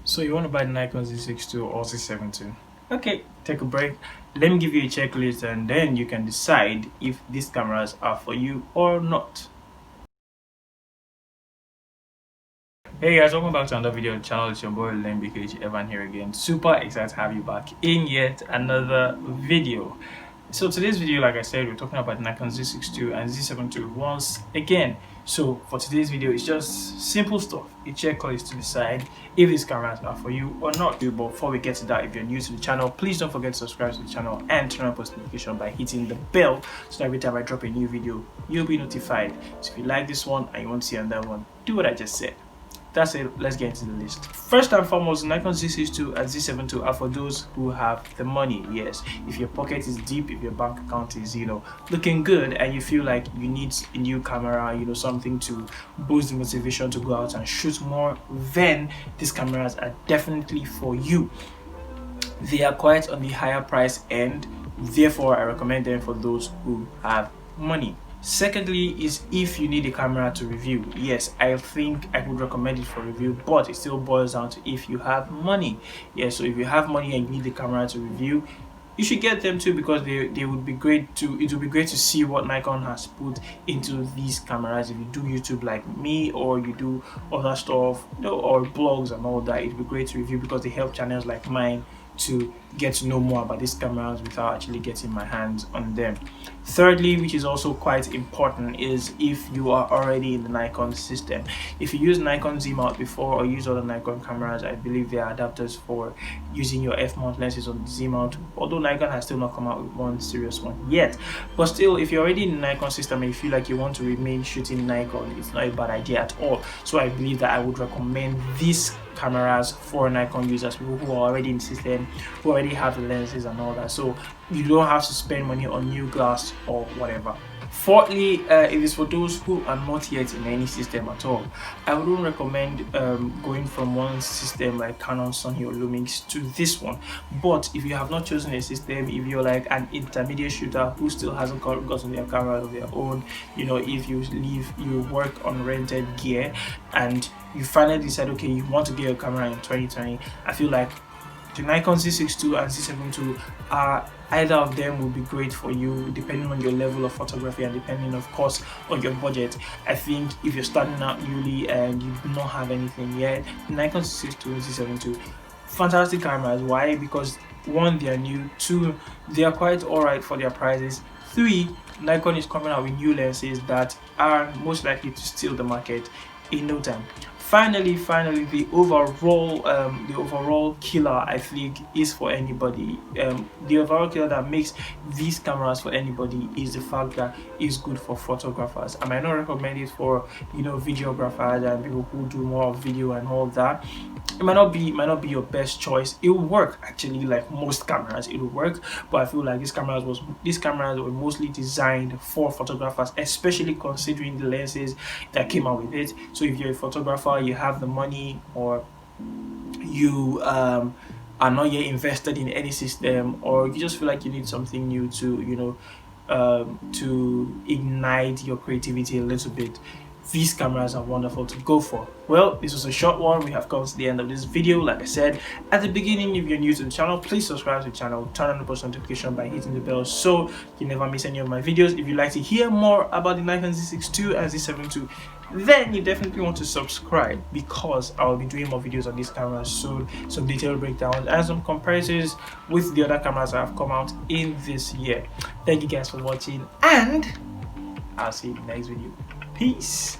So you want to buy the Nikon Z6II or Z7II? Okay, take a break. Let me give you a checklist and then you can decide if these cameras are for you or not. Hey guys, welcome back to another video on the channel. It's your boy LMBKG Evan here again. Super excited to have you back in yet another video. So today's video, like I said, we're talking about Nikon Z6II and Z7II once again. So for today's video, it's just simple stuff, a checklist to decide if these cameras are for you or not. But before we get to that, if you're new to the channel, please don't forget to subscribe to the channel and turn on post notification by hitting the bell so that every time I drop a new video, you'll be notified. So if you like this one and you want to see another one, do what I just said. That's it, let's get into the list. First and foremost, Nikon Z6II and Z7II are for those who have the money. Yes, if your pocket is deep, if your bank account is, looking good and you feel like you need a new camera, something to boost the motivation to go out and shoot more, then these cameras are definitely for you. They are quite on the higher price end, therefore I recommend them for those who have money. Secondly is if you need a camera to review. Yes, I think I would recommend it for review, but it still boils down to if you have money. Yeah, so if you have money and you need the camera to review, you should get them too, because they would be great to, it would be great to see what Nikon has put into these cameras. If you do YouTube like me, or you do other stuff, or blogs and all that, it'd be great to review because they help channels like mine to get to know more about these cameras without actually getting my hands on them. Thirdly, which is also quite important, is if you are already in the Nikon system. If you use Nikon Z mount before or use other Nikon cameras, I believe there are adapters for using your F mount lenses on the Z mount, although Nikon has still not come out with one serious one yet. But still, if you're already in the Nikon system and you feel like you want to remain shooting Nikon, it's not a bad idea at all. So I believe that I would recommend these cameras for Nikon users, people who are already in the system, who already have the lenses and all that, so you don't have to spend money on new glass or whatever. Fourthly, it is for those who are not yet in any system at all. I wouldn't recommend going from one system like Canon, Sony or Lumix to this one. But if you have not chosen a system, if you're like an intermediate shooter who still hasn't gotten their camera of their own, if you work on rented gear and you finally decide, okay, you want to get a camera in 2020, I feel like the Nikon Z6II and Z7II are, either of them will be great for you depending on your level of photography and depending of course on your budget. I think if you're starting out newly and you do not have anything yet, the Nikon Z6II and Z7II, fantastic cameras. Why? Because one, they are new, two, they are quite alright for their prices, three, Nikon is coming out with new lenses that are most likely to steal the market in no time. Finally, the overall killer, I think, is for anybody. The overall killer that makes these cameras for anybody is the fact that it's good for photographers. I might not recommend it for videographers and people who do more of video and all that. It might not be your best choice. It will work actually, like most cameras, it will work. But I feel like these cameras were mostly designed for photographers, especially considering the lenses that came out with it. So if you're a photographer, you have the money, or you are not yet invested in any system, or you just feel like you need something new to to ignite your creativity a little bit, these cameras are wonderful to go for. Well, this was a short one. We have come to the end of this video. Like I said at the beginning, if you're new to the channel, please subscribe to the channel, turn on the post notification by hitting the bell so you never miss any of my videos. If you'd like to hear more about the Nikon Z6II and Z7II, then you definitely want to subscribe, because I'll be doing more videos on these cameras soon, some detailed breakdowns and some comparisons with the other cameras that have come out in this year. Thank you guys for watching, and I'll see you in the next video. Peace.